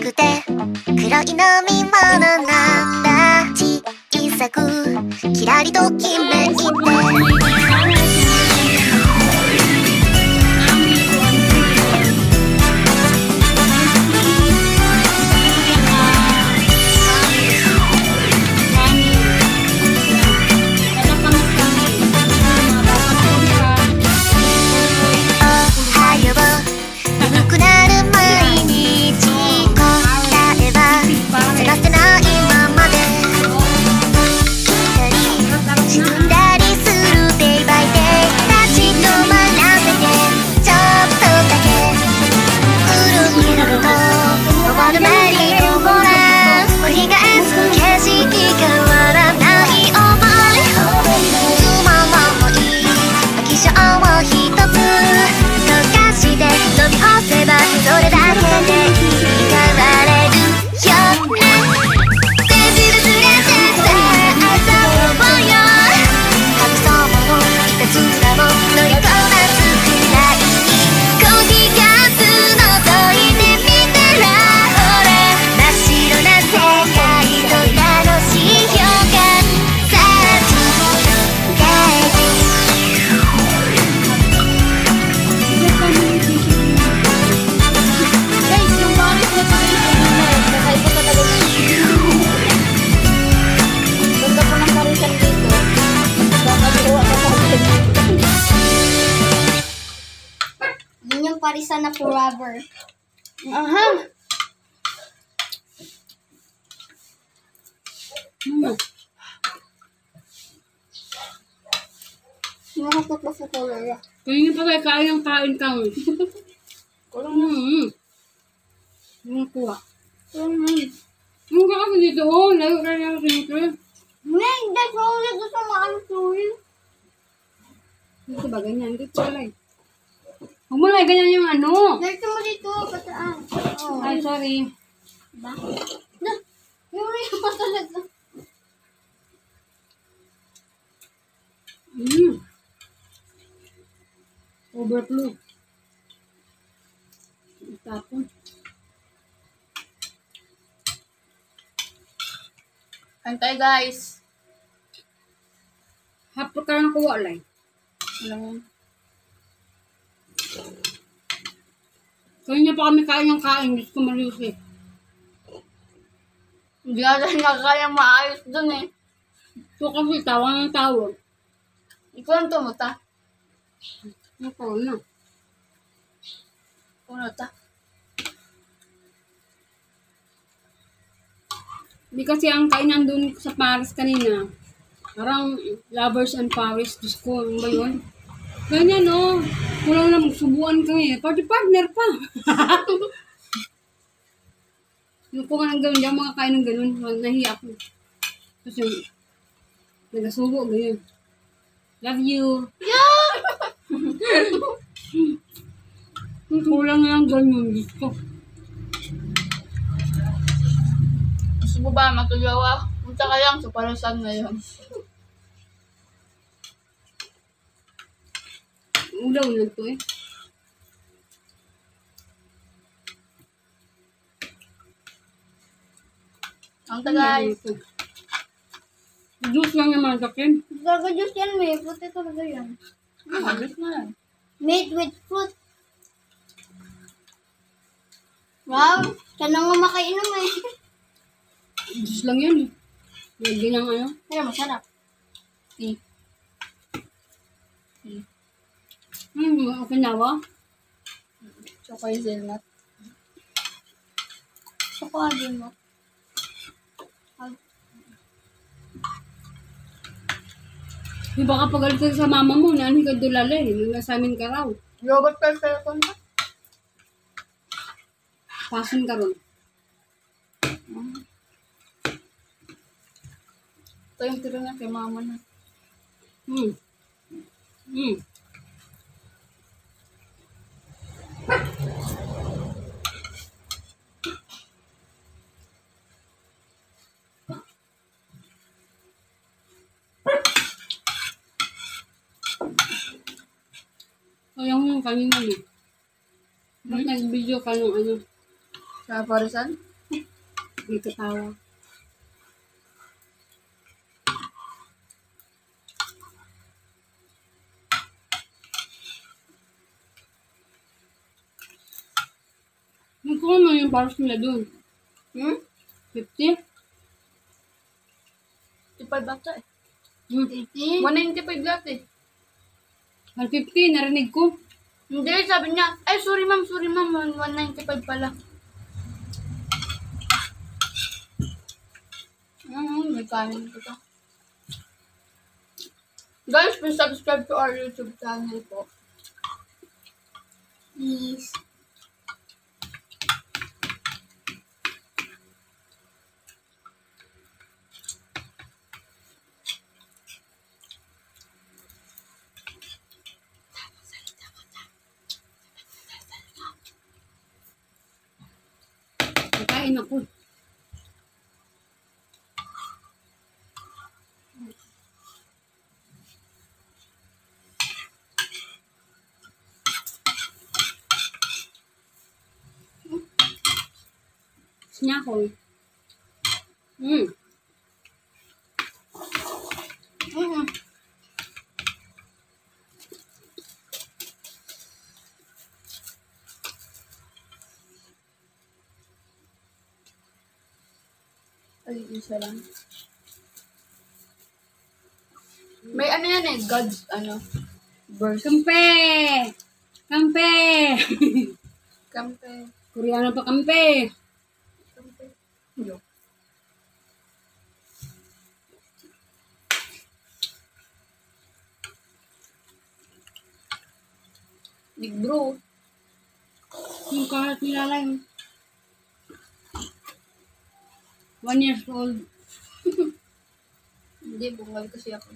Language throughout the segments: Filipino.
くて黒い飲み物なんだ。小さくキラリときめいてparisan na forever. Aha. Nakakot sa kulay. Kaya pa kayo kain ka. Kulang na. Yung kuha. Yung ka kasi dito, layo ka lang dito. May, that's all it is on my story. Dito ba ganyan? Dito pala eh. Huwag mo na ganyan yung ano. Dito mo dito, pataan. Oh. Ay, sorry. Ba? Na, yung rin pa talaga. Overflow. Tapon. Antay guys. Hapro ka lang kuha lang. Alam. Kaya niya pa kami kain ng kain. Gusto ko malius eh. Hindi nga na kaya maayos dun eh. So kasi tawag ng tawag. Ikaw ang tumuta. Ako na. Puno ta. Hindi kasi ang kainan dun sa Paris kanina. Parang Lovers and Paris. Diyos ko, ano ba yun? Ganyan no. Kulang na magsubuan kami. Party partner pa. Yung ko nga ng gawin dyan, mga kain ng ganun. Nahiya ako. Tapos yung nagasubo, ganyan. Love you. Yeah! Kulang na lang ganyan. Diyos ko. Gusto mo ba matuloy? Punta ka lang sa parisan ngayon. Ulaw na to eh. Ang guys. Juice lang naman sa akin. Talaga juice yan, may fruit talaga yan. Juice na yan. Made with fruit. Wow, siya na nga makainom eh. Juice lang yan eh. Lagyan ng ano. Pero masarap. Okinawa. Choco hazelnut. Choco hazelnut. Di ba kapag galit ka sa mama mo, naan ka dulala eh. Nasa amin ka raw. Yogurt ka sa konta. Pasin ka ron. Ito yung tiro na kay mama na. Ayaw mo kanina eh. Ba't nag-video ka nung ano? Sa parisan? Hindi katawa. Magkano naman yung paros nila dun? 50? 55 bata eh. 80? 195 lahat eh. 150, narinig ko. Hindi, sabi niya, ay sorry ma'am, 195 pala. May kanin ko to. Guys, please subscribe to our YouTube channel po. Please. Kain ako. Niya ako. Ay, isa lang. May ano yan eh, God's verse. Kampe! Kampe! Kampe. Koreano pa kampe. Kampe. Yo. Big bro. Yung karat nilalay. 1 years old. Hindi, bungal kasi ako.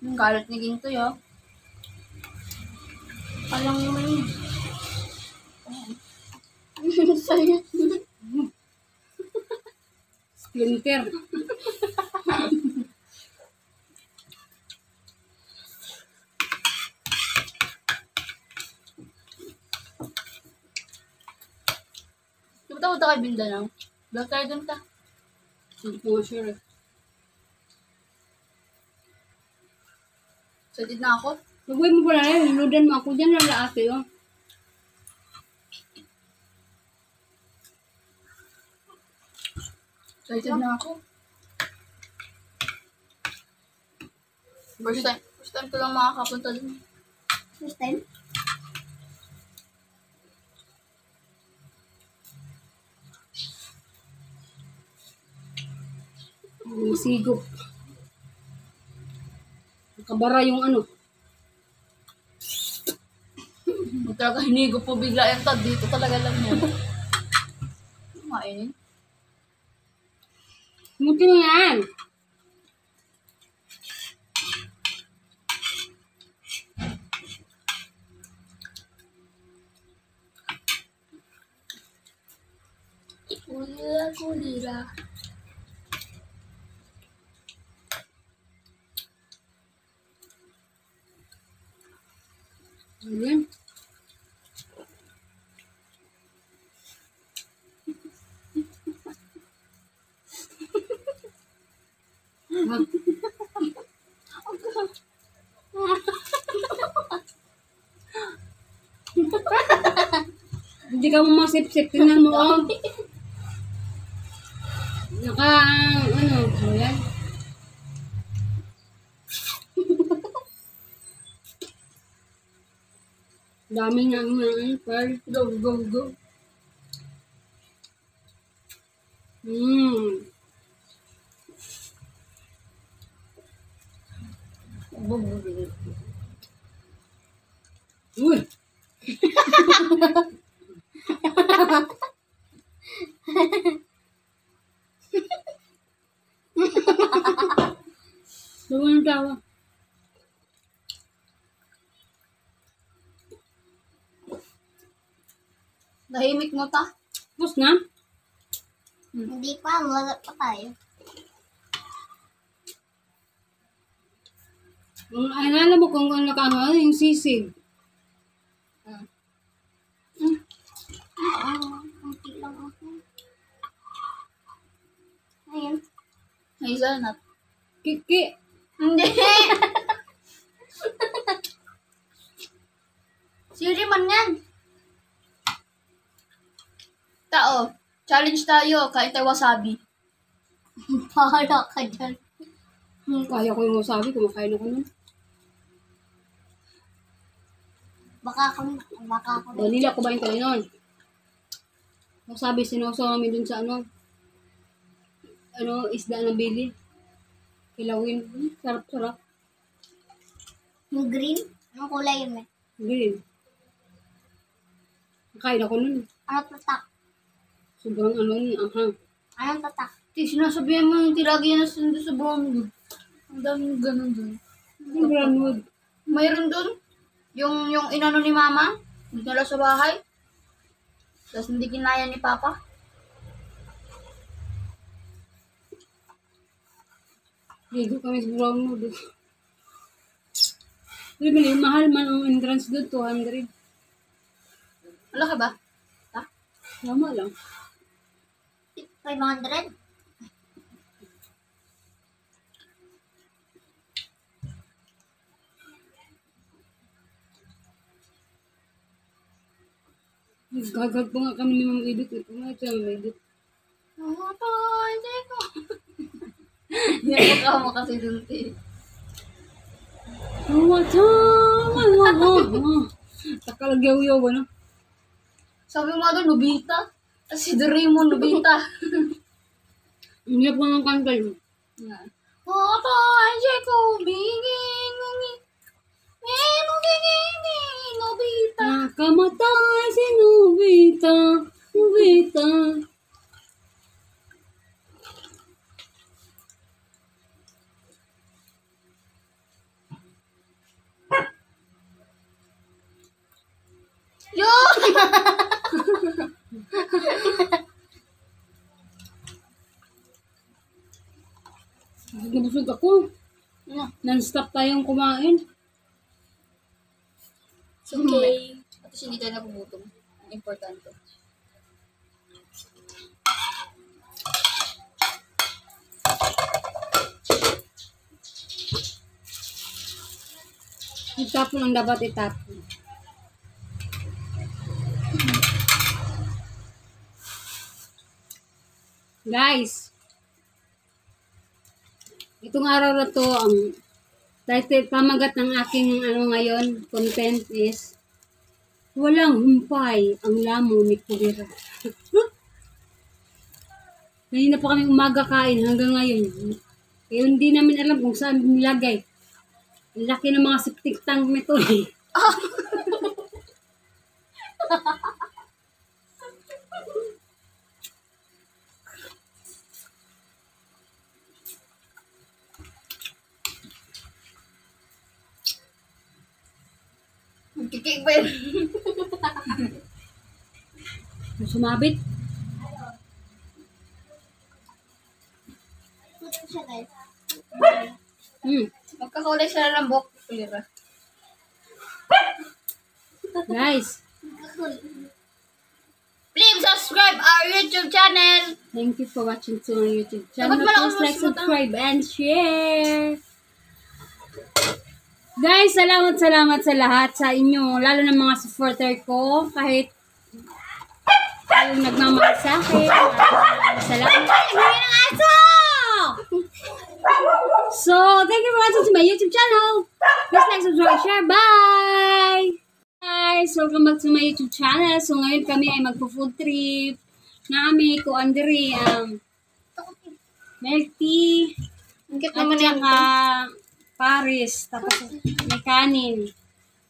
Yung kalat ni Gintoy, oh. Alam mo yun. Sa'yo. Splinter. Punta kay Bindanao. Vlog tayo dun ta. Hindi ko sure. Excited na ako. Pag-uwi mo pala yun, ludan mo ako dyan, lala ate, oh. Excited na ako. First time ko lang makakapunta dun. First time? Masigop. Nakabara yung ano. Kung talaga hinigo po bigla yung tad, dito talaga lang yan. Kumainin. Muti mo yan. Kulira. Ayan. Hindi ka mo masip-sip. Tingnan mo, oh. Ayan. Dami nga mga pearl. Go. Uy! Bawa ng tawa. Nahimik mo ta. Tapos na? Hindi pa, wala pa tayo. Alala mo kung ano ka, yung sisig. Hazelnut. Kiki. Hindi. Siri man yan. Tao, challenge tayo. Kain tayo wasabi. Pahala ka dyan. Kaya ko yung wasabi, kumakain ako nun. Baka ako. Vanilla, kumain tayo nun. Wasabi, sinusaw namin dun sa isda na bili. Kilawin. Sarap-sarap. Yung green? Anong kulay yun eh? Green. Kain ako nun. Ano tatak? Sobrang anghang. Anong tatak? Sinasabihan mo yung tilagyan na sundo sa buwan. Ang daming ganun dun. Sobrang wood. Mayroon dun? Yung inano ni mama? Dinala sa bahay? Tapos hindi kinaya ni papa? Ligo kami sa brown wood. Bili, mahal man ang entrance doon, 200. Wala ka ba? Tama lang. 500? Gagag pa nga kami ni Ma'am Edith. Pumayat siya, Ma'am Edith. Hindi ko. Yan ka mo kasi dun, te. Takalagyaw-yaw ba na? Sabi mo doon, Nobita. Si Doraemon, Nobita. Ang hirap nga ng kanta yun. Nobita. Nakamatay si Nobita. Nobita. Yun! Nabusog ako. Non-stop tayong kumain. It's okay. At least hindi tayo nagugutom. Importante. Itapon ang dapat itapon. Guys, itong araw na to, ang title, pamagat ng aking ngayon, content is, walang humpay ang lamo ni Kulira. Kanina pa kami umaga kain hanggang ngayon. Kaya hindi namin alam kung saan nilagay. Ang laki ng mga septic tank nito eh. Magkikik ba yun? Sumabit. Magkakulay sila ng buhok. Kulira. Guys, Please subscribe our YouTube channel. thank you for watching to my YouTube channel. Dapat malakas Please like, mas subscribe, and share. Guys, salamat sa lahat sa inyo. Lalo ng mga supporter ko. Kahit yung nagmamahal sa akin. Salamat. Ay, ng aso! So, thank you for watching to my YouTube channel. Please like, subscribe, share. Bye! Guys, welcome back to my YouTube channel. So, ngayon kami ay magpo-food trip. Nami ko, Andre, milk tea, Ang cute at naman yan. saka Paris, tapos may kanin.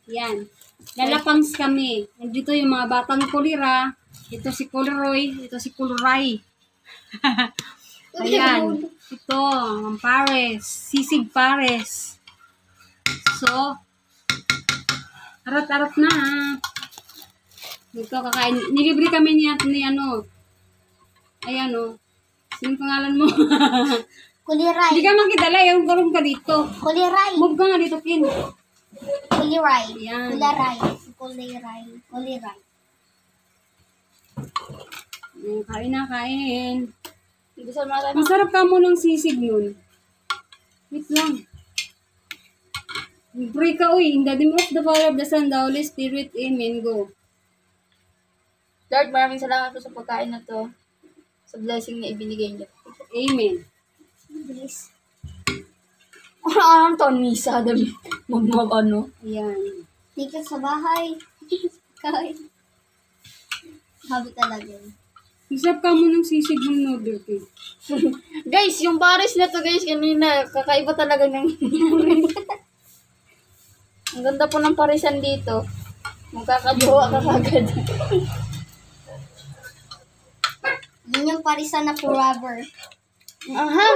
Yan. Lalapangs kami. Nandito yung mga batang Kulira. Ito si Kulroy. Ito si Kulray. Ayan. Ito, ang Paris. Sisig Paris. So, arat-arat na ha. Dito kakain. Nilibre kami ni ayan o. Sino pangalan mo? Kuliray. Hindi ka makidala. Yung gulong ka dito. Kuliray. Move ka nga dito, Kin. Kuliray. Yan. Kuliray. Kuliray. Kuliray. Kain na, kain. Gusto mo tayo. Masarap ka mo ng sisig nun. Wait lang. Pray ka, uy. In the name of the Father, of the Son, the Holy Spirit. Amen. Go. Lord, maraming salamat po sa pagkain na to. Sa blessing na ibinigay niyo. Amen. Please. Ano to? Misa. Ano? Ayan. Dito sa bahay. Kain. Habi talaga yun. Masarap ka mo ng sisig ng noodle ko. Guys, yung Paris na to guys, kanina, kakaiba talaga ng... Ang ganda po ng parisan dito. Magkakajowa ka kagad. Yun yung parisan na forever. Aha!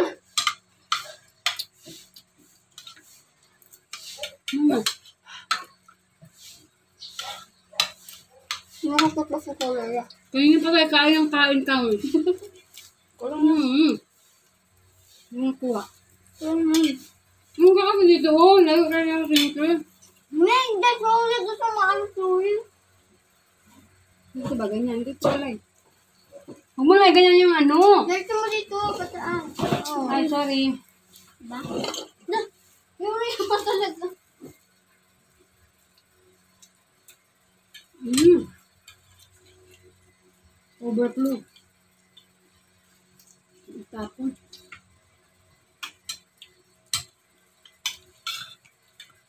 Nakakot ba sa color? Kaya pa kayo kain ka mo. Yung kuha. Yung ka kasi dito, oh. Layo ka lang siyempre. Ngayon, that's all gusto sa mga story. Dito ba ganyan? Dito pala eh. Huwag mo lang ganyan yung ano. Dito mo dito, pataan. Oh. Ay, sorry. Diba? Na, yung rin pa talaga. Overflow. Tapos.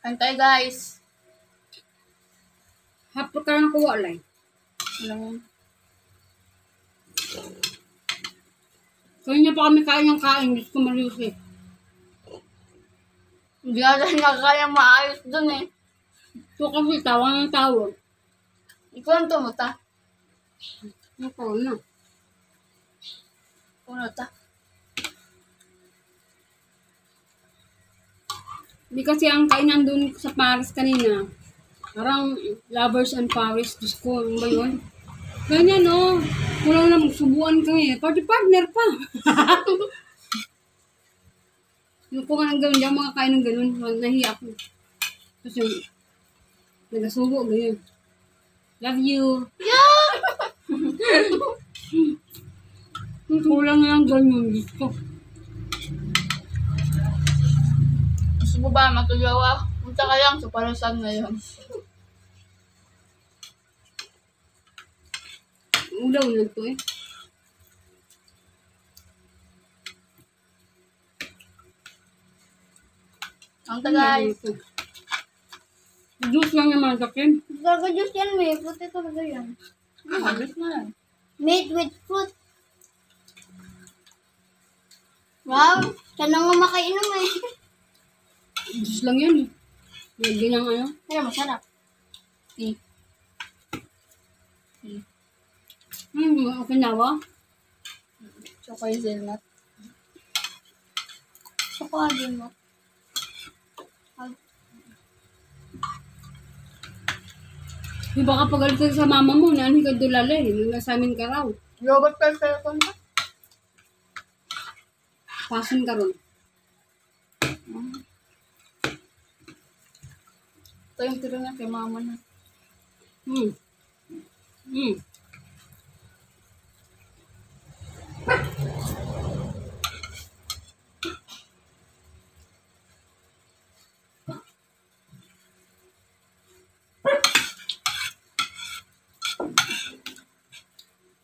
Kain tayo guys. Hapro ka ng kuha lang. Alam. Kaya pa kami kain ng kain. Gusto ko marius eh. Hindi ata nakakaya maayos dun eh. Ito kasi tawa ng tawa. Ikaw ang tumuta. Ako na. Ano ta? Hindi kasi ang kainan dun sa Paris kanina. Parang lovers and Paris. Diyos ko, ano ba yun? Ganyan no. Kulang na magsubuan kami. Party partner pa. Yung ko nga ng gano'n, di ako makakain ng gano'n. Nahiya ako. Kasi nagasubo, ganyan. Love you. Kulang na lang ganyan. Diyos ko. Gusto mo ba matulawa? Punta ka lang sa Palasan ngayon. Ulaw na to eh. Ang tagay. Juice lang naman sa akin. Gagadyos yan, may fruit talaga yan. Halos na yan. Made with fruit. Wow, siya na nga makainom eh. Juice lang yan eh. Lagyan ng ano. Pero masarap. Okay na ba? Tsaka yung zelnut. Saka din mo. Di ba kapag alit ka sa mama mo, naanin ka dulala eh. Nasa amin ka raw. Yogurt pa sa cellphone ka? Pasin ka ron. Ito yung tiro niya kay mama na. Hmm. Hmm.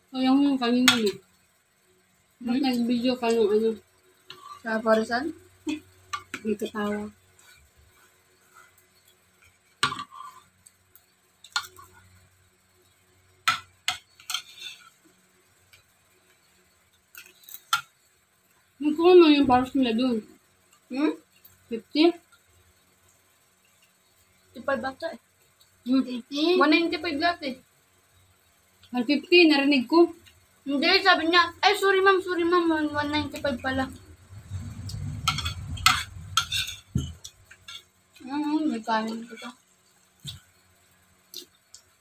Kaya mo yung kanina eh. Ba't nag-video ka nung ano? Sa Parisan? Dito tawa. Magkano na yung paros nila dun? 50? 55 bata eh. 150, 195 lahat eh. narinig ko. Hindi, sabi niya, ay sorry ma'am, 195 pala. May kanin ko to.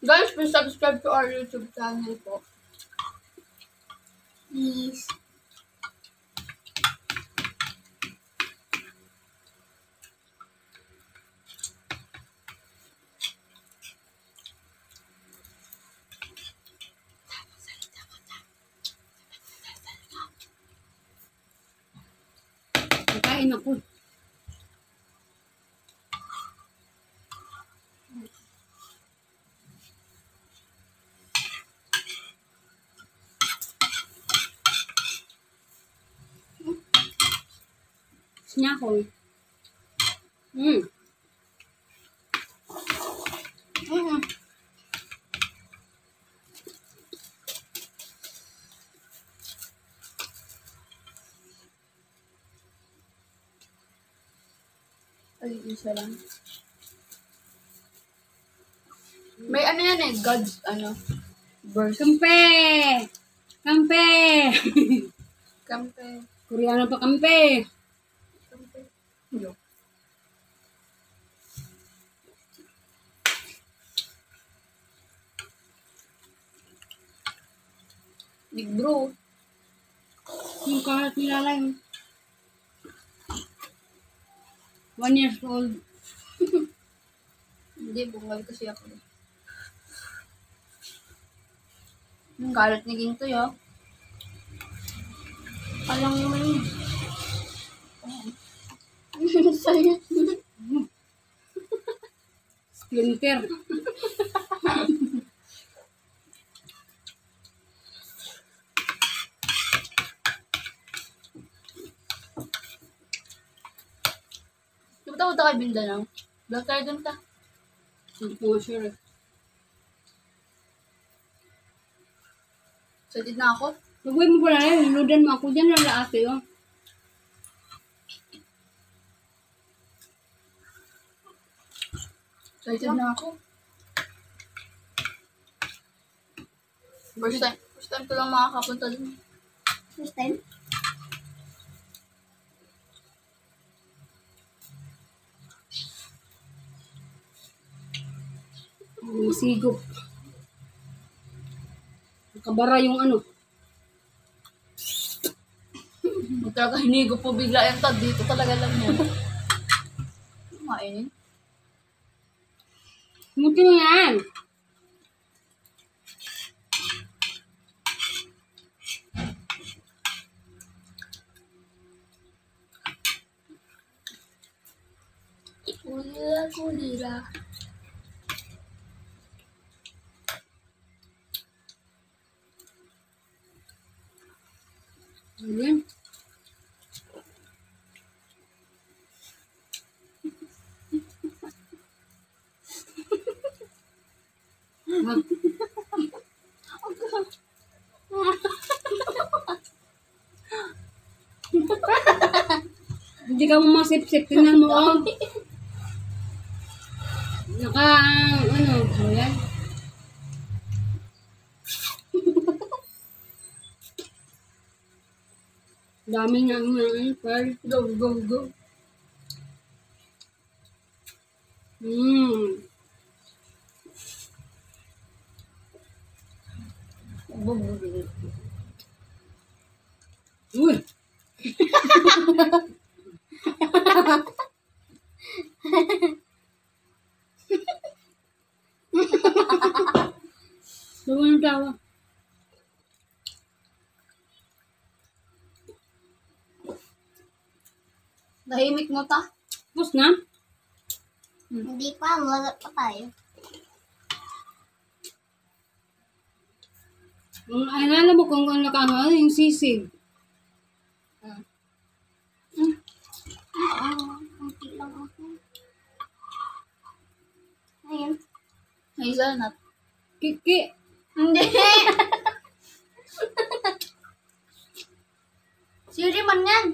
Guys, please subscribe to our YouTube channel po. Please. Ay, naku. Snackle. Mm. Mm. Ay, isa lang. May ano yan eh, God's ano, verse. Kampe! Kampe! Kampe. Koreano pa kampe. Kampe. Yo. Big bro. Yung karat nilalay. 1 years old. Hindi, bungal kasi ako. Yung galit ni Gintoy, oh. Alang naman yun. Sa'yo. Splinter. Punta kay Bindanao. Doon tayo dun ta. Hindi ko nga sure. Excited na ako. Nagawin mo pala yan. Hinudan mo ako dyan. Lala ate, oh. Excited na ako. First time ko lang makakapunta dun. First time? Masigop. Nakabara yung ano. Kung talaga hinigo po bigla yung tad, dito talaga lang yan. Kumainin. Muti mo yan. Kulira. Ayan. Hindi ka mo masip-sip. Tingnan mo, oh. Ayan. Dami nga pearl. Go, go, go. Uy! Bawa ng tawa. Nahimik mo ta. Tapos na? Hindi pa, wala pa tayo. Alala mo kung ano nakahal, yung sisig. Kunti lang ako. Ayun. Hazelnut. Kiki. Hindi. Siri man yan.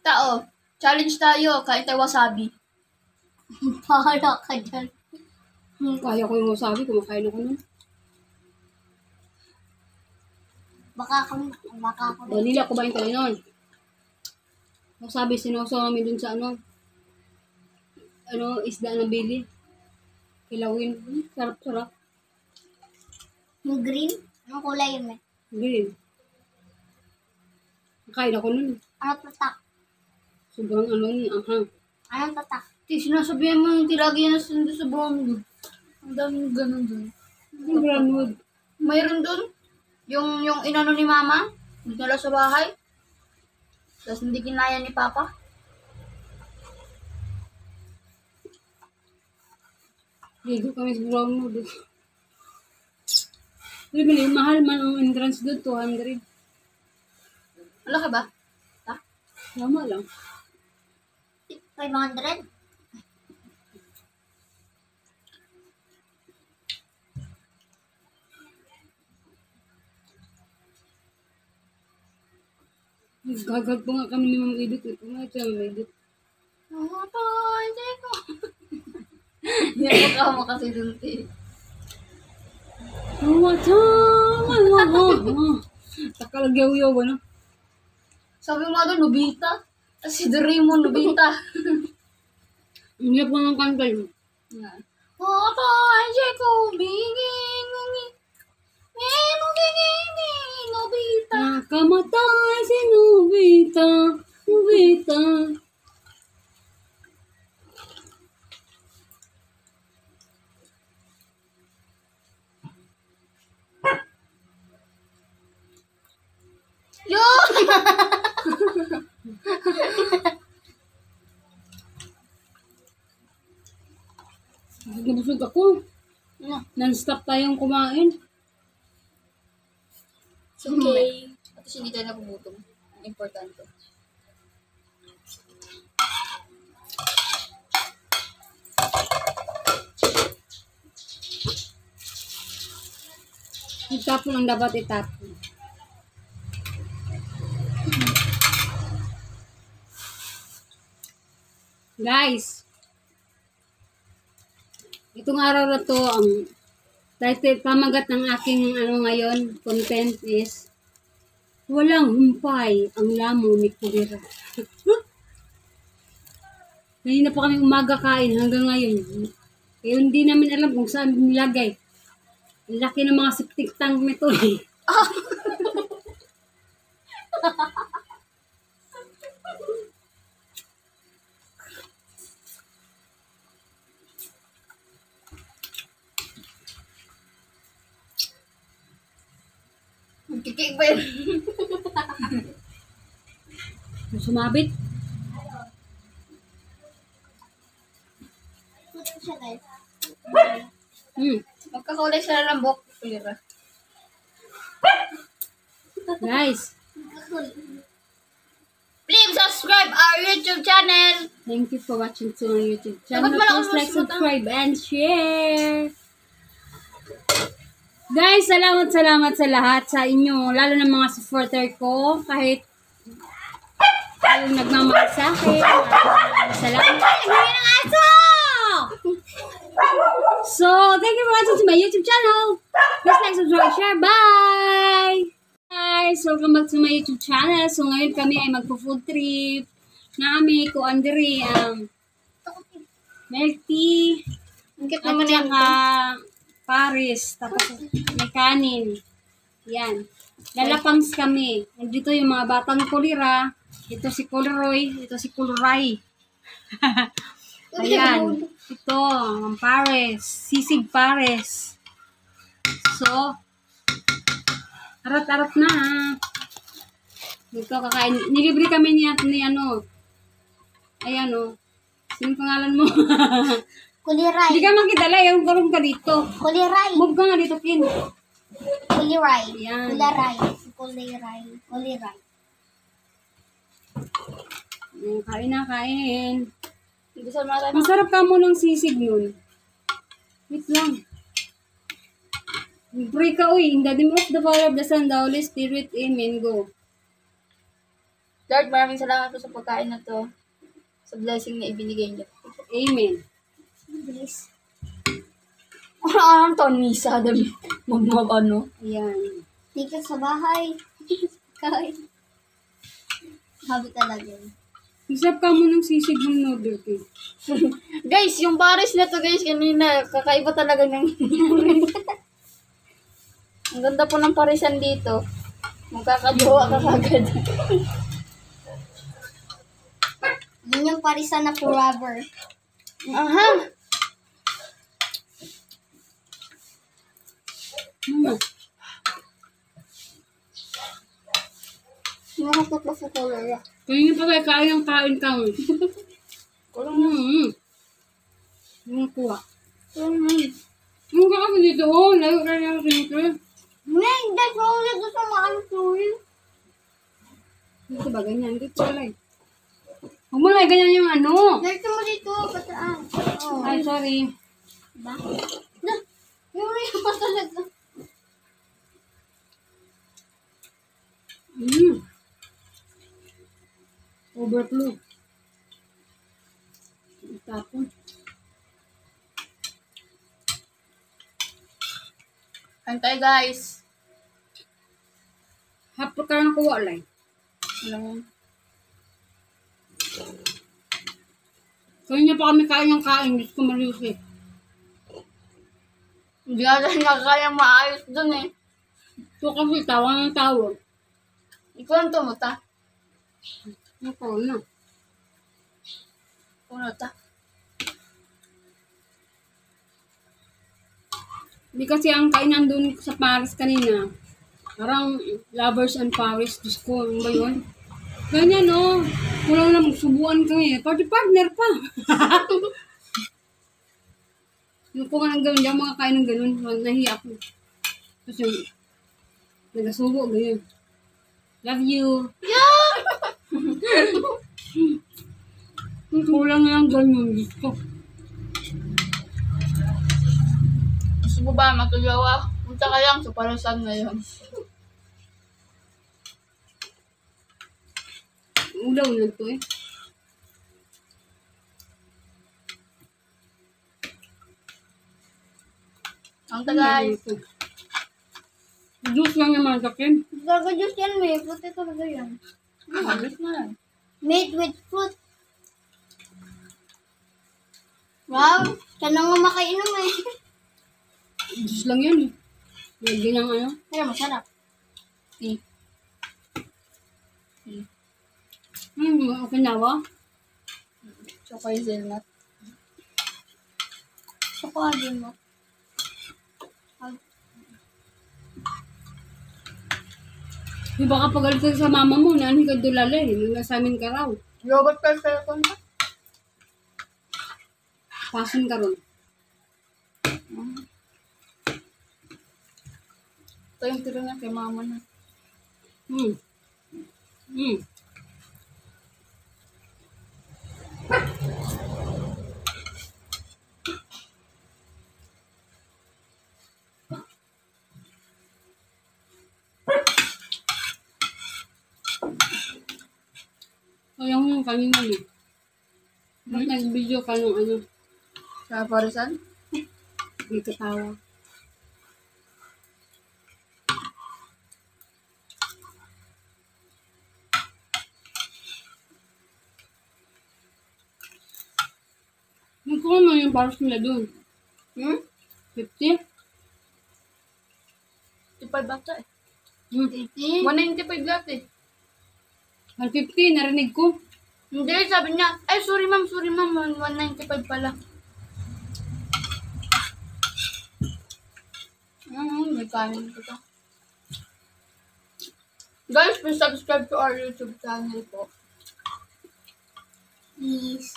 Tao. Challenge tayo. Kain tayo wasabi. Bahala ka dyan. Kaya ko yung wasabi, kumakain ako nun. Baka ako. Vanilla ko ba yung tayo nun? Wasabi, sinusaw namin dun sa isda na bili. Kilawin. Sarap-sarap. Yung green? Anong kulay yun eh? Green. Nakain ako nun. Ano tatak? Sobrang anghang. Anong tatak? Sinasabihan mo yung tilagi na sundo sa brown. Ang daming ganun dun. Brownwood. Mayroon dun. Yung inano ni mama. Dinala sa bahay. Tapos hindi kinaya ni Papa. Ligo kami sa brown noodles. Bili, mahal man ang entrance doon, 200. Wala ka ba? Ha? Tama lang. 500? Gagag pa nga kami ni Ma'am Edith. Ito nga siya, Ma'am Edith. Hindi ko. Yan mo kasi dun, eh. Takalagyaw-yaw, ano? Sabi mo doon, Nobita. Si Doraemon, Nobita. Ang hirap ko ng kanta yun. Hindi ko. Binging. Nobita. Nakamatay si Nobita. Nobita. Yun! Nabusog ako. Non-stop tayong kumain. It's okay. At least hindi tayo nagugutom. Ang importante. Itapon ang dapat itapon. Guys, itong araw na to, ang title, pamagat ng aking ngayon, content is, walang humpay ang lamo ni Kulira. Kanina pa kami umaga kain hanggang ngayon. Eh, hindi namin alam kung saan nilagay. Ang laki ng mga septic tank nito eh. Magkikik ba yun? Sumabit. Siya guys. Magkakulay siya ng buhok. Kulira. Guys, Please subscribe our YouTube channel. thank you for watching to my YouTube channel. Dapat malakas Please like, mas mata. subscribe, and share. Guys, salamat sa lahat sa inyo. Lalo ng mga supporter ko. Kahit yung nagmamahal sa akin. Salamat. Ay, ng aso! So, thank you for watching to my YouTube channel. Please like, subscribe, share. Bye! Guys, welcome back to my YouTube channel. So, ngayon kami ay magpo-food trip. Nami ko Andre, milk tea, Ang cute at naman yan. saka Paris, tapos may kanin. Yan. Lalapangs kami. Dito yung mga batang kulira. Ito si Kulroy. Ito si Kulray. Ayan. Ito, ang Paris. Sisig Paris. So, arat-arat na ha. Dito kakain. Nilibre kami ni ano. Ayan o. Sino pangalan mo? Kuliray. Hindi ka makidala. Yung karong ka dito. Kuliray. Move ka nga dito, Kin. Kuliray. Yan. Kuliray. Kuliray. Kuliray. Kain na, kain. Gusto mo tayo. Masarap ka mo ng sisig nun. Wait lang. Pray ka, uy. In the name of the Father, of the Son, the Holy Spirit. Amen. Go. Lord, maraming salamat po sa pagkain na to. Sa blessing na ibinigay niyo. Amen. Bilis. Ano to? Misa. Ano? Ayan. Dito sa bahay. Kain. Habi talaga yun. Masarap ka mo ng sisig ng noodle, Kin. Guys, yung Paris na to guys, kanina, kakaiba talaga ng Ang ganda po ng parisan dito. Magkakajowa ka kagad. Yun yung parisan na forever. Aha! Hmm. Mga ikot ba sa kulay? Kanina pa tayo kain ka. Kulang na. Yung kuha. Kulang na. Yung ka kasi dito, layo ka na yung sinitre. Ngayon, that's all I gusto maano tuloy. Dito ba ganyan? Dito wala eh. Huwag mo na ganyan yung ano. Dito mo dito, pataan. Oh. Ay, sorry. Ba? Na, yung rin pa talaga. Overflow. Tapon. Antay guys. Hapro ka na kuha lang. Alam. Kanina pa kami kain ng kain. Gusto ko marius eh. Hindi nga tayo nakakaya maayos dun eh. Ito kasi tawa ng tawa. Ikaw ang tumuta. Ako na. Puno ta. Hindi kasi ang kainan doon sa Paris kanina. Parang lovers and Paris. Diyos ko, ano ba yun? Ganyan no. Kulang na magsubuan kami. Party partner pa. Yung ko nga ng gano'n, yung mga kain ng gano'n, nahiya ako. Kasi nagasubo, ganyan. Love you. Yeah! Kulang na lang ganyan, Diyos ko. Gusto mo ba matulawa? Punta ka lang sa Parasan ngayon. Ulaw na to eh. Ang guys. Juice lang naman sa akin. Gagajus yan, may fruit ito talaga yan. Halos na yan. Made with fruit. Wow, siya na nga makainom eh. Juice lang yan eh. Lagyan ng ano. Pero masarap. Eh. Okinawa. Tsaka yung zelnut. Tsaka din mo. Di ba kapag alis ka sa mama mo, naanin ka dulala eh. Nasa amin ka raw. Yogurt pa sa cellphone ba? Pasin ka ron. Ito yung tiro niya kay mama na. Hmm. Hmm. Sayang yung kanina eh. Ba't nag-video ka nung ano? Sa Parasan? Hindi katawa. Magkano yung baros nila dun? 50? 55 bata eh. 18? 195 lahat eh. 150, narinig ko. Hindi, sabi niya, ay sorry ma'am, 195 pala. May kanin ko to. Guys, please subscribe to our YouTube channel po. Please.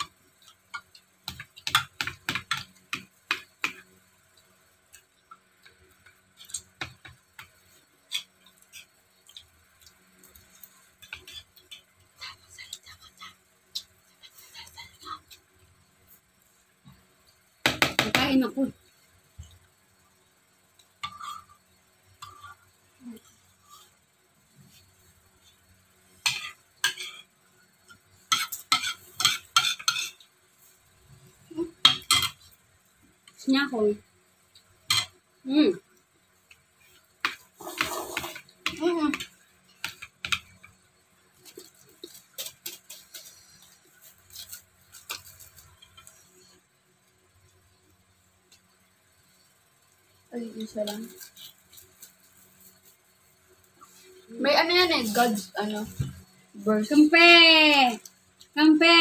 Kain ako. Snackle. Ay, isa lang. May ano yan eh, God's ano, verse. Kampe! Kampe!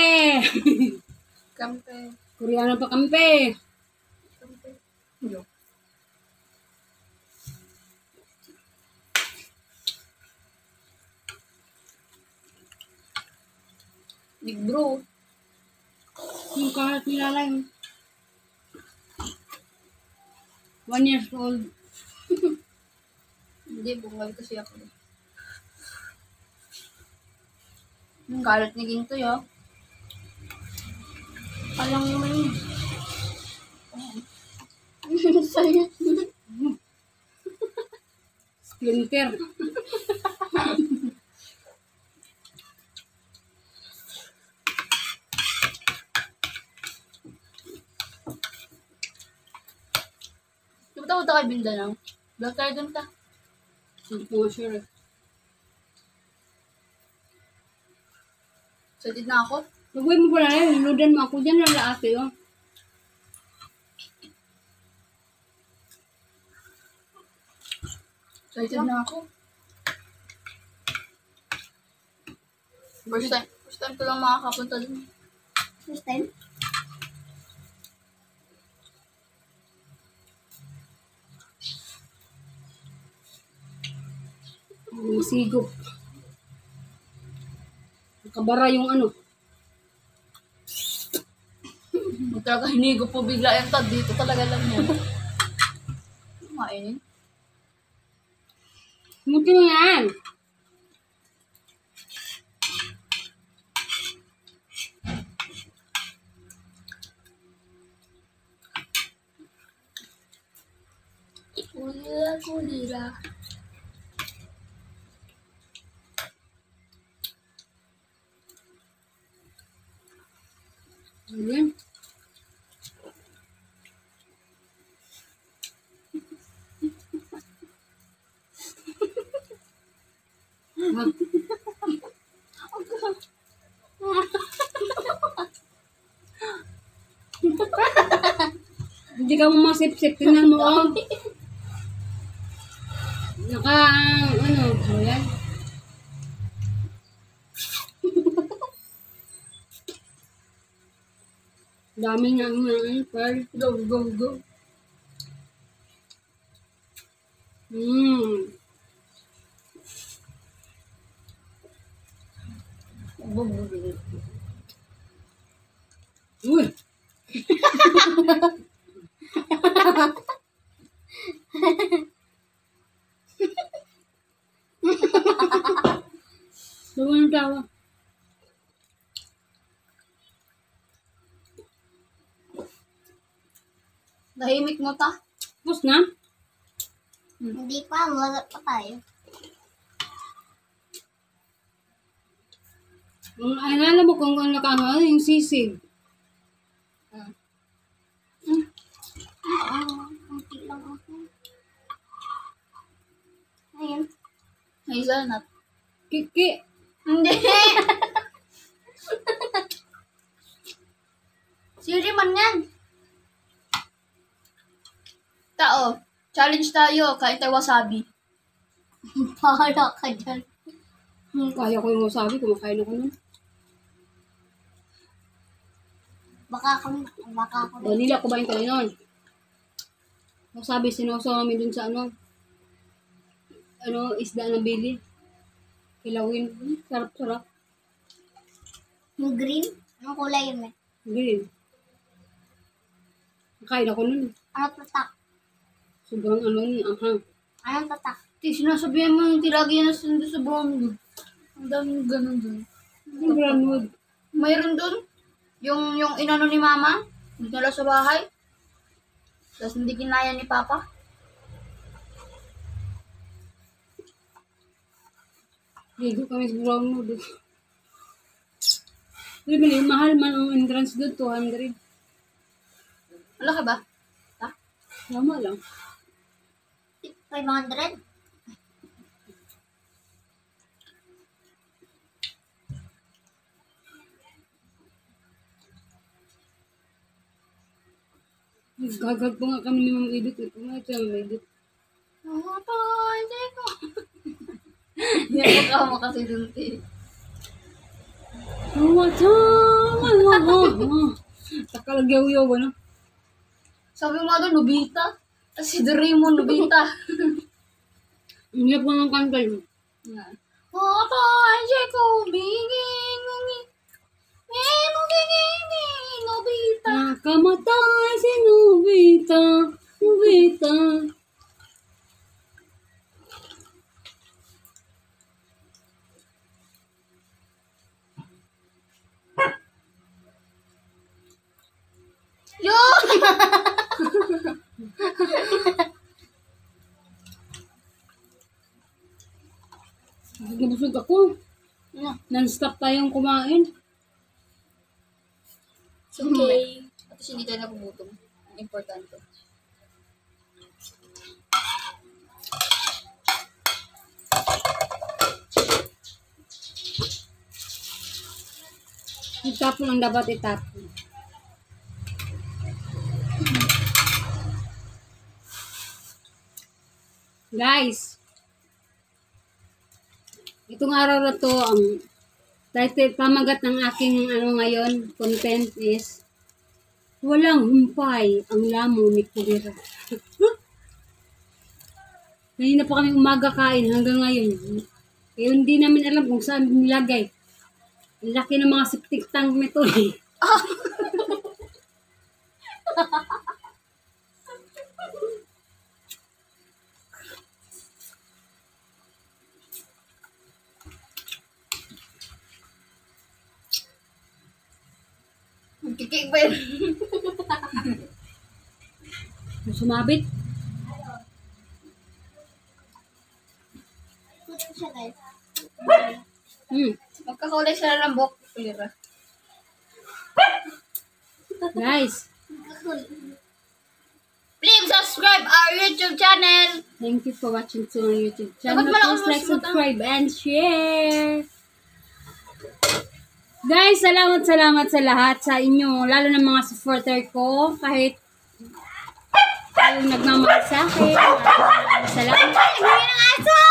Kampe. Koreano pa kampe. Kampe. Yo. Big bro. Yung karat nilalay. 1 years old. Hindi, bungal kasi ako. Yung galit ni Gintoy, oh. Alang naman yun. Sa'yo. Splinter. Di ba tayo kay Bindanao? Vlog tayo dun ta. Hindi ko sure. Excited na ako. Nagawin mo pala yan. Niludan mo ako dyan. Lala ate, oh. Excited na ako. First time ko lang makakapunta dun. First time? Sigop. Nakabara yung ano. Kung talaga hinigo po bigla yung tad dito talaga lang yan. Kumainin. Muti mo yan. Kulira. Ayan. Hindi ka mo masip-sip. Tingnan mo, oh. Ayan. Dami nga pearl. Go, go, go. Uy! Bawa ng tawa. Nahimik mo ta. Tapos na? Hindi pa, wala pa tayo. Alala mo kung ano nakahal, yung sisig. Kunti lang ako. Ayun. Hazelnut. Kiki. Hindi. Siri man yan. Tao. Challenge tayo. Kain tayo wasabi. Bahala ka dyan. Kaya ko yung wasabi, kumakain ako nun. Baka ako. Vanilla ko ba yung tayo nun? Wasabi, sinusaw namin dun sa isda na bili. Kilawin. Sarap-sarap. Yung green? Anong kulay yun eh? Green. Nakain ako nun. Ano tatak? Sobrang anghang. Anong tatak? Sinasabihan mo yung tilagi na sundo sa brown. Ang daming ganun dun. Yung brownwood. Mayroon dun. Yung inano ni mama. Dinala sa bahay. Tapos hindi kinaya ni papa. Ligo kami sa brownwood. Bili, mahal man ang entrance doon, 200. Wala ka ba? Ha? Tama lang. 500? Gagag pa nga kami ni Ma'am Edith. Ito nga, ito yung Edith. Hindi ko. Yan mo kasi dun, eh. Takalagyaw-yaw, ano? Sabi mo nga doon, Nobita. Kasi Doraemon, Nobita. Ang hirap ko ng kanta yun. Hindi ko biging. Nobita. Nakamatay si Nobita. Nobita. Yun! Nabusog ako. Ano? Non-stop tayong kumain. It's okay. At least hindi tayo nagugutom. Ang importante. Itapon ang dapat itapon. Guys, itong araw na to, ang title, pamagat ng aking ngayon, content is, walang humpay ang lamo ni Kulira. Kanina pa kami umaga kain hanggang ngayon. Eh, hindi namin alam kung saan nilagay. Ang laki ng mga septic tank nito eh. Magkikik ba yun? Sumabit. Magkakulay siya ng buhok. Kulira. Guys, Please subscribe our YouTube channel. thank you for watching to my YouTube channel. Dapat malakas Please like, mas mata. subscribe, and share. Guys, salamat sa lahat sa inyo, lalo ng mga supporter ko, kahit kayong nagmamahal sa akin. Salamat. Ay, ng aso!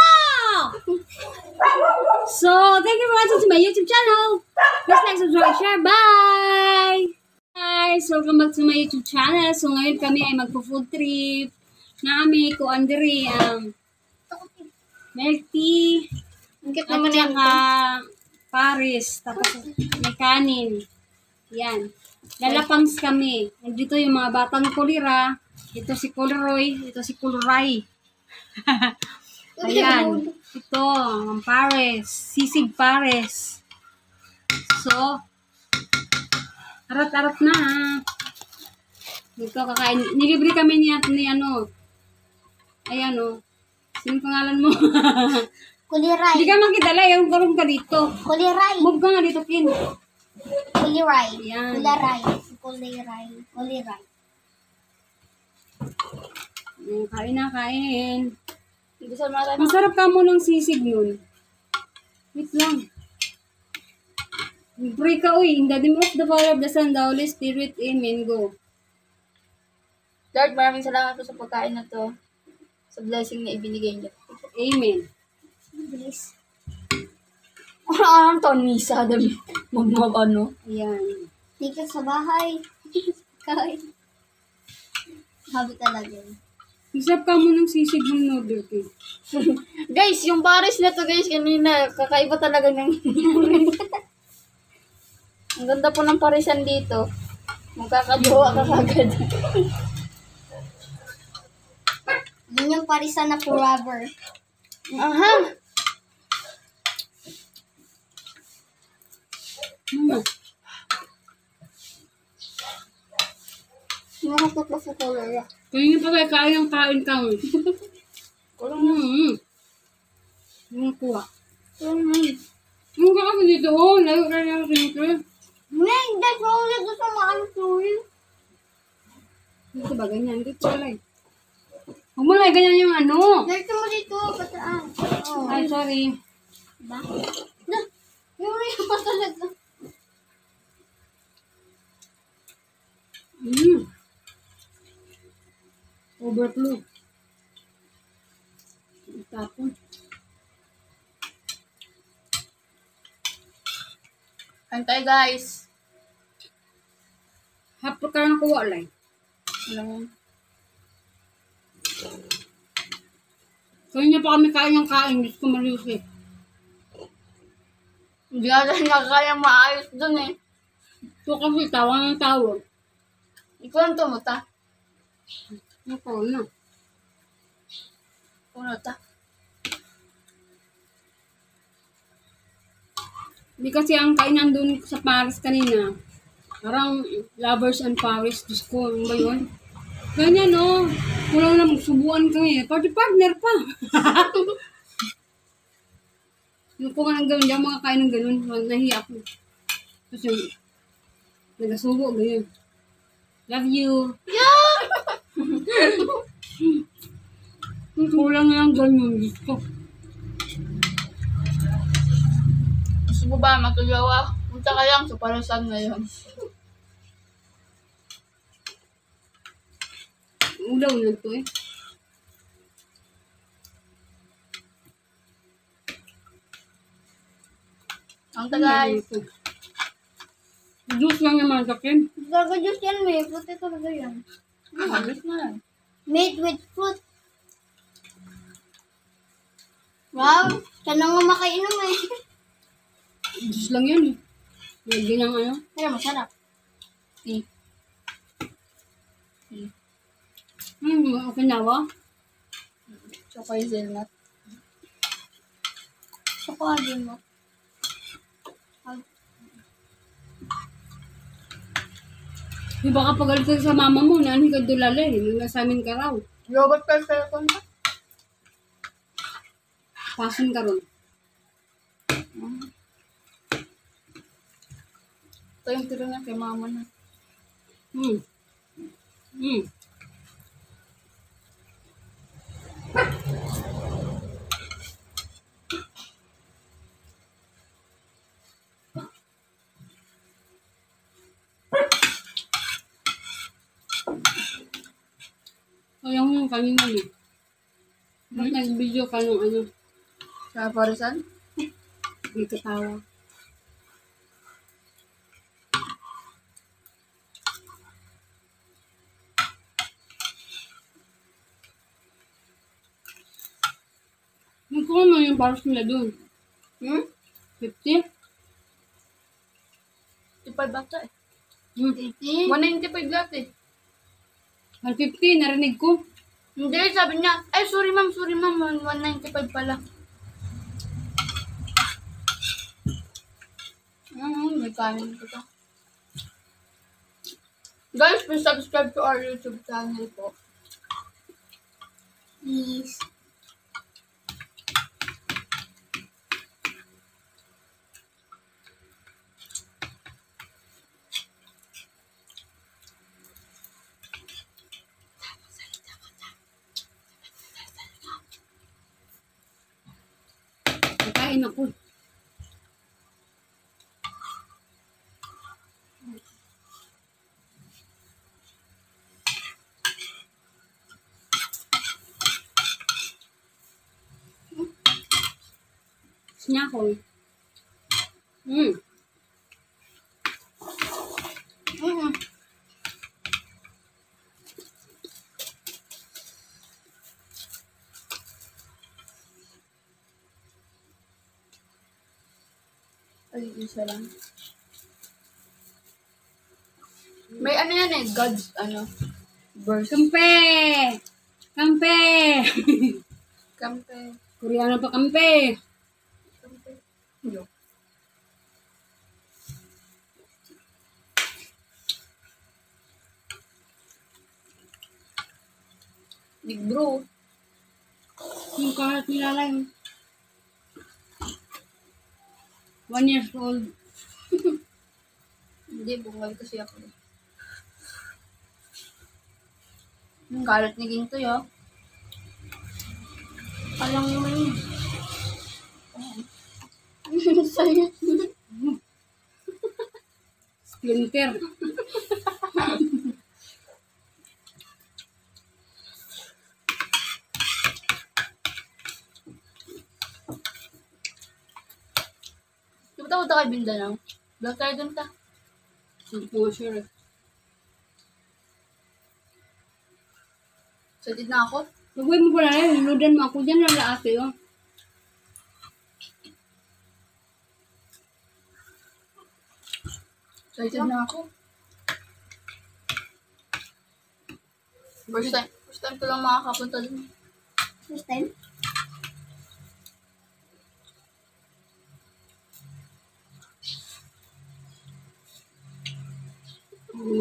So, thank you for watching to my YouTube channel. Please like, subscribe, share. Bye! Guys, welcome back to my YouTube channel. So, ngayon kami ay magpo-food trip. Naami ko Andre, milk tea, Ang cute at naman yan. saka Paris, tapos may kanin. Yan. Lalapangs kami. Nandito yung mga batang kulira. Ito si Kulroy. Ito si Kulray. Ayan. Ito, ang Paris. Sisig Paris. So, arat-arat na ha. Dito kakain. Nilibre kami ni ano. Ayan o. Sino pangalan mo? Kuliray. Hindi ka makidala. Yung karong ka dito. Kuliray. Move ka nga dito, Kin. Kuliray. Yan. Kuliray. Kuliray. Kuliray. Kain na, kain. Hindi sa mga Masarap ka mo ng sisig nun. Wait lang. Pray ka, uy. In the name of the Father, of the Son, the Holy Spirit. Amen. Go. Lord, maraming salamat po sa pagkain na to. Sa blessing na ibinigay niyo. Amen. Bilis. Ano to? Misa. Ano? Ayan. Dito sa bahay. Kain. Habi talaga yun. Isap ka mo ng sisig ng noodle, Kin. Guys, yung Paris na to guys, kanina, kakaiba talaga ng Ang ganda po ng parisan dito. Magkakajowa ka kagad. Yun yung parisan na forever. Aha! Nakakatlo sa kulay. Kaya pa kayo kain ka mo. Yung kuha. Yung ka kasi dito, oh. Layo ka na siyempre. Ngayon, that's all I gusto maano tuloy. Dito ba ganyan? Dito pala eh. Huwag mo na ganyan yung ano. Dito mo dito, pataan. Oh. Ay, sorry. Ba? Na, yung rin pa talaga. Overflow. Tapon. Kain tayo guys. Hapot ka na kuha lang. Alam mo. Kaya pa kami kain ng kain. Gusto ko maliusip. Hindi nga tayo nakakayang maayos dun eh. Ito kasi tawa ng tawa. Ikaw ang tumuta. Ito na. Puno ta. Hindi kasi ang kainan doon sa Paris kanina. Parang Lovers and Paris. Diyos ko, ano ba yun? Ganyan, no? Kulang na magsubuan kami. Party partner pa. Yung ko nga nang gawin dyan, mga kain ng ganun. Nahiya ako. Kasi, nagasubo, ganyan. Love you. Yeah! Kulang na lang ganyan. Diyos ko. Gusto mo ba matugawa? Punta ka lang sa Parasan ngayon. Ulaw na to eh. Ang tagay. Juice lang naman sa akin. Gaga juice yan, may fruit ito talaga yan. Halos na yan. Made with fruit. Wow, sana nga makainom eh. Juice lang yan eh. Lagyan ng ano. Kaya masarap. Tea. Okinawa. Tsaka yung zelnut. Tsaka din mo. Di ba kapag galit ka sa mama mo, naanin ka dulala eh. Nasa amin ka raw. Yogurt ka sa konta. Pasin ka ron. Ito yung tiro na kay mama na. Hmm. Hmm. Ayaw mo kanina eh. Ba't nag-video ka nung ano? Sa Parasan? May katawa. Magkano yung paros nila doon? 50? 55 bata eh. 18? 195 lahat eh. 150, narinig ko. Hindi, sabi niya, ay sorry ma'am, 195 pala. May kanin ko to. Guys, please subscribe to our YouTube channel po. Please. Nakain ako. Sinako. Ay, isa lang. May ano yan eh, God's ano, verse. Kampe! Kampe! Kampe. Koreano pa kampe. Kampe. Yo. Big bro. Yung karat nilalay. 1 years old. Hindi, bungal kasi ako. Yung galit ni Gintoy, oh. Alang naman yun. Sa'yo. Splinter. Punta kay Bindanao. Vlog tayo dun ta. Hindi ko sure. Excited na ako. Nagawin mo pala na, hinudan mo ako dyan lang laate, oh. Excited na ako. First time ko lang makakapunta dun. First time?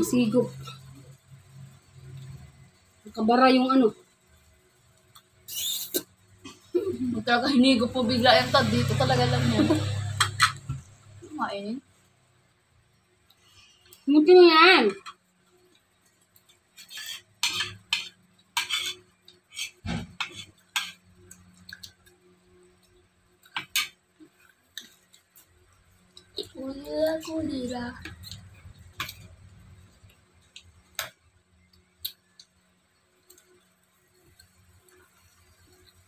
Sigop. Nakabara yung ano. Huwag talaga hinigo po bigla yung tad. Dito talaga lang yan. Kumainin. Muti mo yan. Kulira.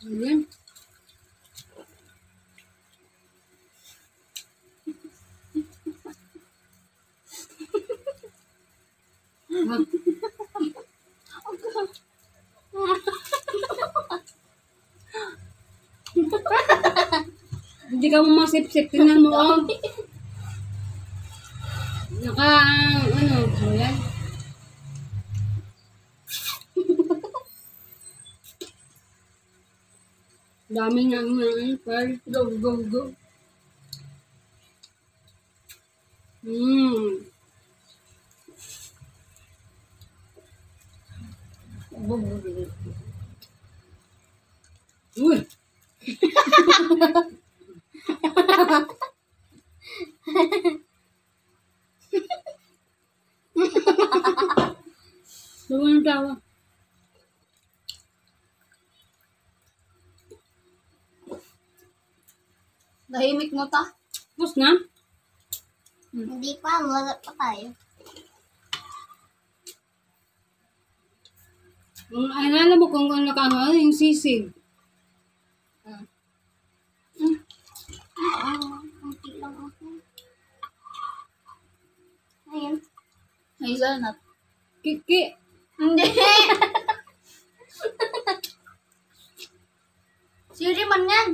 Ayan. Hindi ka mo masip-sip. Tingnan mo, oh. Ayan. Dami nga pearl. Go, go, go. Uy! Lumayan tawa. Nahimik mo ta. Tapos na? Hindi pa, wala pa tayo. Alala mo kung ano ka, yung sisig. Kunti lang ako. Ayun. Hazelnut. Kiki. Hindi. Siri man yan.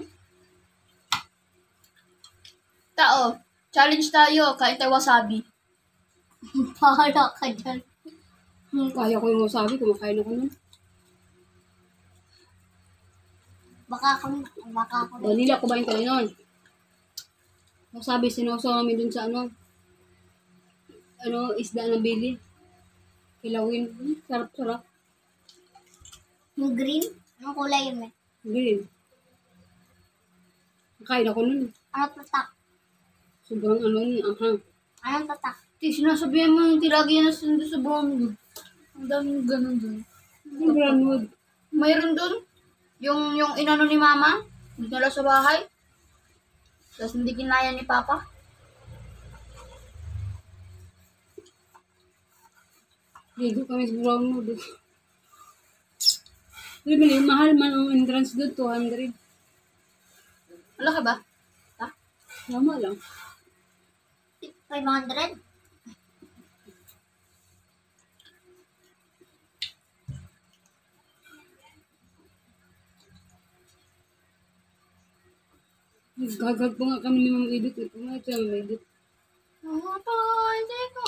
Tao. Challenge tayo. Kain tayo wasabi. Bahala ka dyan. Kaya ko yung wasabi, kumakain ako nun. Baka ako. Vanilla, kumain ka nun. Wasabi, sinusaw kami dun sa isda na bili. Kilawin. Sarap-sarap. Yung green? Anong kulay yun eh? Green. Kain ako nun. Ano tatak? Sobrang anghang. Anong tatak? Sinasabihan mo yung tilagyan na sundo sa brown. Ang daming ganun dun. Yung brownwood. Mayroon dun. Yung inano ni mama. Dinala sa bahay. Tapos hindi kinaya ni papa. Ligo kami sa brownwood. Bili, mahal man ang entrance doon, 200. Wala ka ba? Tama lang. 500? Gagag pa nga kami ni Ma'am Edith. Pumayat siya, Ma'am Edith. Hindi ko.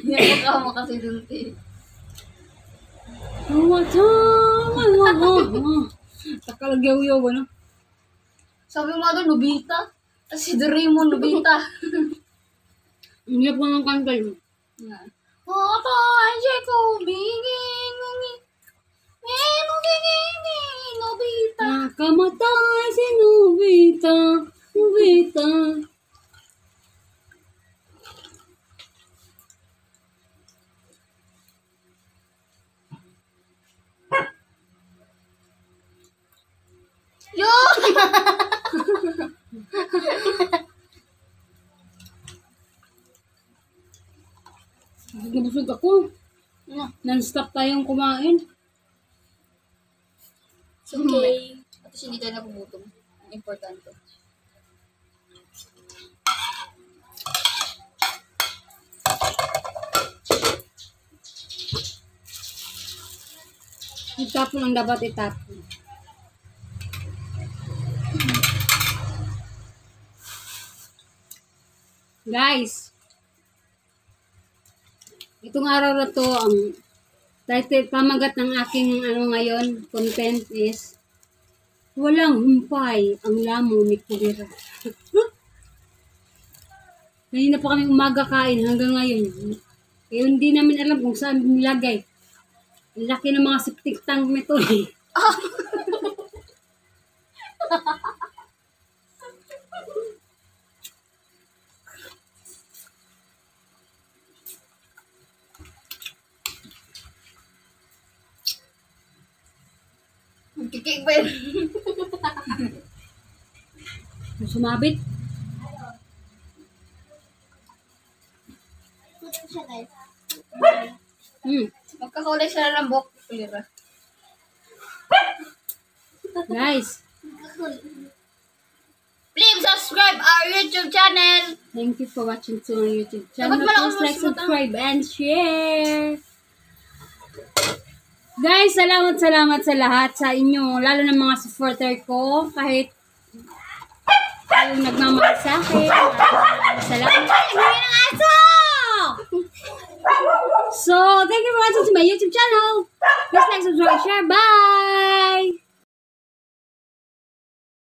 Yan mo kasi dun, te. Takalagyaw-yaw ba, no? Sabi mo doon, Nobita. Si Doraemon, Nobita. Hindi pa ng kanta yun. Yan. Hindi ko. Nobita. Nakamatay si Nobita. Nobita. Yun! Nabusog ako. Non-stop tayong kumain. It's okay. At least hindi tayo nagugutom. Ang importante. Itapon ang dapat itapon. Guys, Itong araw na to, ang title, pamagat ng aking ngayon, content is walang humpay ang lamo ni Kulira. Kanina pa kami umaga kain hanggang ngayon. Eh, hindi namin alam kung saan nilagay. Ang laki ng mga septic tank nito eh. Kikik ba yun? Sumabit. Magkakulay sila ng buhok. Kulira. Guys, Please subscribe our YouTube channel. thank you for watching to my YouTube channel. Dapat malakas Please like, mas mata. subscribe, and share. Guys, salamat sa lahat sa inyo, lalo ng mga supporter ko, kahit yung nagmamahal sa akin. Salamat. Ay, ang ng aso! So, thank you for watching to my YouTube channel. Please like, subscribe, share. Bye!